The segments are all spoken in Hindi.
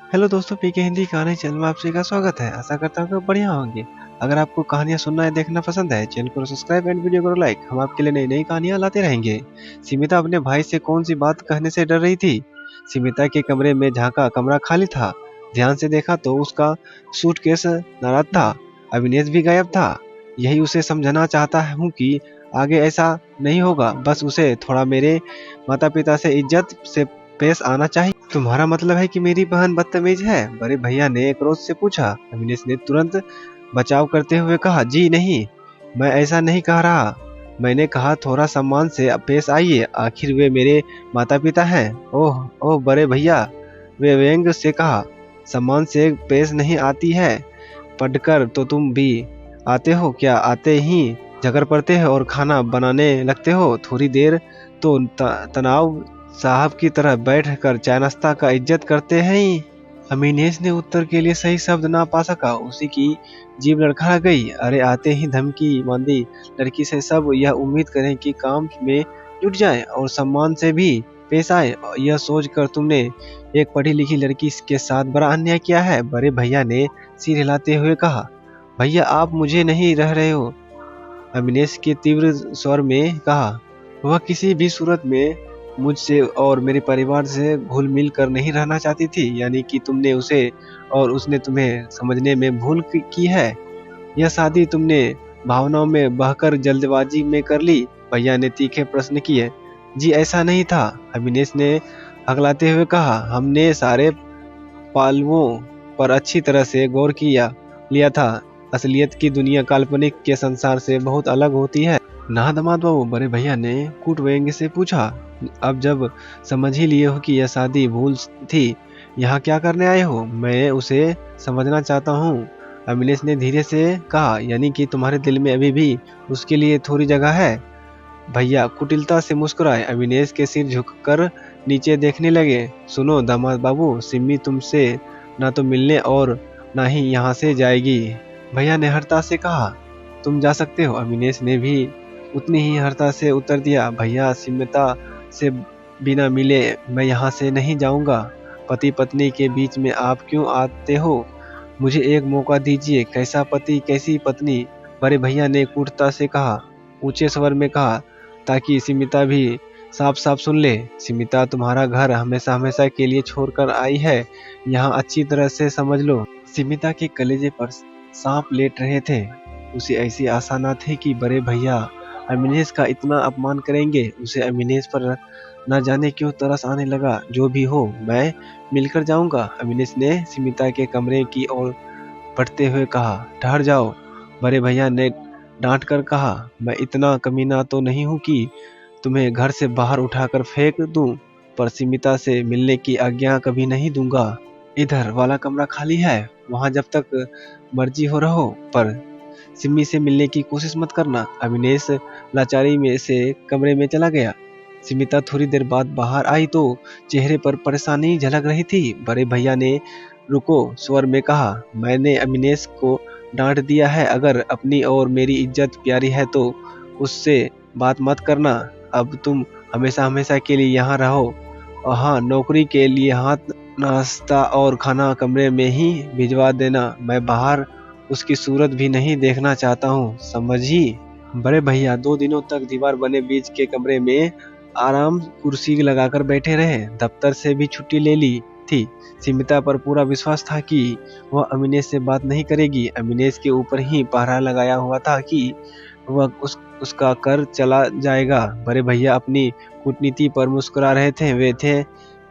हेलो दोस्तों, पीके हिंदी कहानी चैनल में आप सभी का स्वागत है। आशा करता हूँ कि आप बढ़िया होंगे। अगर आपको कहानियां सुनना या देखना पसंद है, चैनल को सब्सक्राइब एंड वीडियो को लाइक। हम आपके लिए नई नई कहानियां लाते रहेंगे। सीमिता अपने भाई से कौन सी बात कहने से डर रही थी। सीमिता के कमरे में झांका, कमरा खाली था। ध्यान से देखा तो उसका सूटकेस नाराज था। अविनेश भी गायब था। यही उसे समझाना चाहता हूँ कि आगे ऐसा नहीं होगा। बस उसे थोड़ा मेरे माता पिता से इज्जत से पेश आना चाहिए। तुम्हारा मतलब है कि मेरी बहन बदतमीज है? बड़े भैया ने क्रोध से पूछा। अविनेश ने तुरंत बचाव करते हुए कहा, जी नहीं, मैं ऐसा नहीं कह रहा। मैंने कहा थोड़ा सम्मान से पेश आइए, आखिर वे मेरे माता पिता हैं। ओह ओह बड़े भैया, वे व्यंग से कहा, सम्मान से पेश नहीं आती है? पढ़कर तो तुम भी आते हो क्या? आते ही झगड़ पड़ते हो और खाना बनाने लगते हो। थोड़ी देर तो तनाव साहब की तरह बैठ कर चाय नाश्ता का इज्जत करते हैं ही। अमीनेश ने उत्तर के लिए सही शब्द ना पा सका। उसी की जीभ लड़खड़ा गई। अरे आते ही धमकी मांदी लड़की से सब यह उम्मीद करें कि काम में जुट जाए और सम्मान से भी पेश आए। यह सोच कर तुमने एक पढ़ी लिखी लड़की के साथ बड़ा अन्याय किया है। बड़े भैया ने सिर हिलाते हुए कहा, भैया आप मुझे नहीं रह रहे हो। अविनेश के तीव्र स्वर में कहा, वह किसी भी सूरत में मुझसे और मेरे परिवार से घुल मिल कर नहीं रहना चाहती थी। यानी कि तुमने उसे और उसने तुम्हें समझने में भूल की है। यह शादी तुमने भावनाओं में बहकर जल्दबाजी में कर ली। भैया ने तीखे प्रश्न किए। जी ऐसा नहीं था, अविनेश ने हकलाते हुए कहा। हमने सारे पहलुओं पर अच्छी तरह से गौर किया लिया था। असलियत की दुनिया काल्पनिक के संसार से बहुत अलग होती है ना दामाद बाबू? बड़े भैया ने कूट व्यंग्य से पूछा। अब जब समझ ही लिए हो कि यह शादी भूल थी, यहाँ क्या करने आए हो? मैं उसे समझना चाहता हूँ, अमिलेश ने धीरे से कहा। यानी कि तुम्हारे दिल में अभी भी उसके लिए थोड़ी जगह है? भैया कुटिलता से मुस्कुराए। अविनेश के सिर झुककर नीचे देखने लगे। सुनो दामाद बाबू, सिम्मी तुमसे ना तो मिलने और ना ही यहाँ से जाएगी। भैया ने हर्षता से कहा। तुम जा सकते हो। अविनेश ने भी उतनी ही हर्षता से उत्तर दिया। भैया सिम्मिता से बिना मिले मैं यहाँ से नहीं जाऊंगा। पति पत्नी के बीच में आप क्यों आते हो? मुझे एक मौका दीजिए। कैसा पति कैसी पत्नी? बड़े भैया ने क्रूरता से कहा, ऊंचे स्वर में कहा, ताकि सिमिता भी साफ साफ सुन ले। सिमिता तुम्हारा घर हमेशा हमेशा के लिए छोड़कर आई है, यहाँ अच्छी तरह से समझ लो। सिमिता के कलेजे पर सांप लेट रहे थे। उसे ऐसी आशा न थी कि बड़े भैया अमिनेश का इतना अपमान करेंगे। उसे अमिनेश पर न जाने क्यों तरस आने लगा। जो भी हो, मैं मिलकर जाऊंगा। अमिनेश ने सिमिता के कमरे की ओर बढ़ते हुए कहा। ठहर जाओ, बड़े भैया ने डांट कर कहा। मैं इतना कमीना तो नहीं हूँ कि तुम्हें घर से बाहर उठाकर फेंक दूं, पर सीमिता से मिलने की आज्ञा कभी नहीं दूंगा। इधर वाला कमरा खाली है, वहां जब तक मर्जी हो रहो, पर सिम्मी से मिलने की कोशिश मत करना। अविनेश लाचारी में से कमरे में चला गया। सिमिता थोड़ी देर बाद बाहर आई तो चेहरे पर परेशानी झलक रही थी। बड़े भैया ने रुको स्वर में कहा, मैंने अविनेश को डांट दिया है। अगर अपनी और मेरी इज्जत प्यारी है तो उससे बात मत करना। अब तुम हमेशा हमेशा के लिए यहाँ रहो। और हाँ, नौकरी के लिए हाथ नाश्ता और खाना कमरे में ही भिजवा देना। मैं बाहर उसकी सूरत भी नहीं देखना चाहता हूँ, समझी? बड़े भैया 2 दिनों तक दीवार बने बीच के कमरे में आराम कुर्सी लगाकर बैठे रहे। दफ्तर से भी छुट्टी ले ली थी। सिमिता पर पूरा विश्वास था कि वह अविनेश से बात नहीं करेगी। अविनेश के ऊपर ही पहरा लगाया हुआ था कि वह उसका कर चला जाएगा। बड़े भैया अपनी कूटनीति पर मुस्कुरा रहे थे। वे थे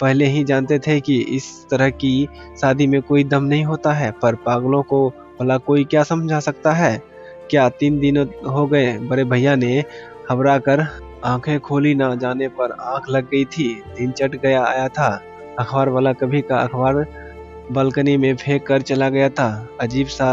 पहले ही जानते थे कि इस तरह की शादी में कोई दम नहीं होता है, पर पागलों को भला कोई क्या समझा सकता है? क्या 3 दिन हो गए? बड़े भैया ने घबरा कर आंखें खोली। ना जाने पर आंख लग गई थी। दिन चढ़ गया आया था। अखबार वाला कभी का अखबार बालकनी में फेंक कर चला गया था। अजीब सा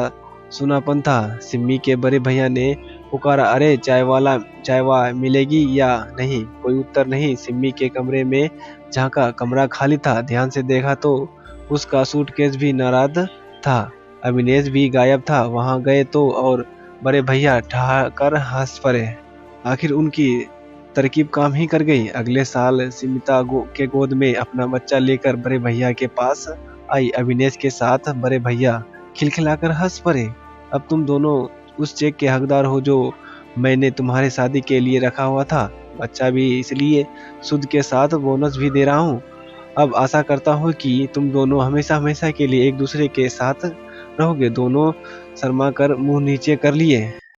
सुनापन था। सिम्मी के बड़े भैया ने पुकारा, अरे चाय मिलेगी या नहीं? कोई उत्तर नहीं। सिम्मी के कमरे में झांका, कमरा खाली था। ध्यान से देखा तो उसका सूटकेस भी नाराज था। अविनेश भी गायब था। वहां गए तो और बड़े भैया ठहाकर हंस पड़े। आखिर उनकी तरकीब काम ही कर गई। अगले साल सिमिता के गोद में अपना बच्चा लेकर बड़े भैया के पास आई अविनेश के साथ बड़े भैया खिलखिलाकर हंस पड़े। अब तुम दोनों उस चेक के हकदार हो जो मैंने तुम्हारे शादी के लिए रखा हुआ था। बच्चा भी इसलिए सुध के साथ बोनस भी दे रहा हूँ। अब आशा करता हूँ कि तुम दोनों हमेशा हमेशा के लिए एक दूसरे के साथ रहोगे। दोनों शर्मा कर मुंह नीचे कर लिए।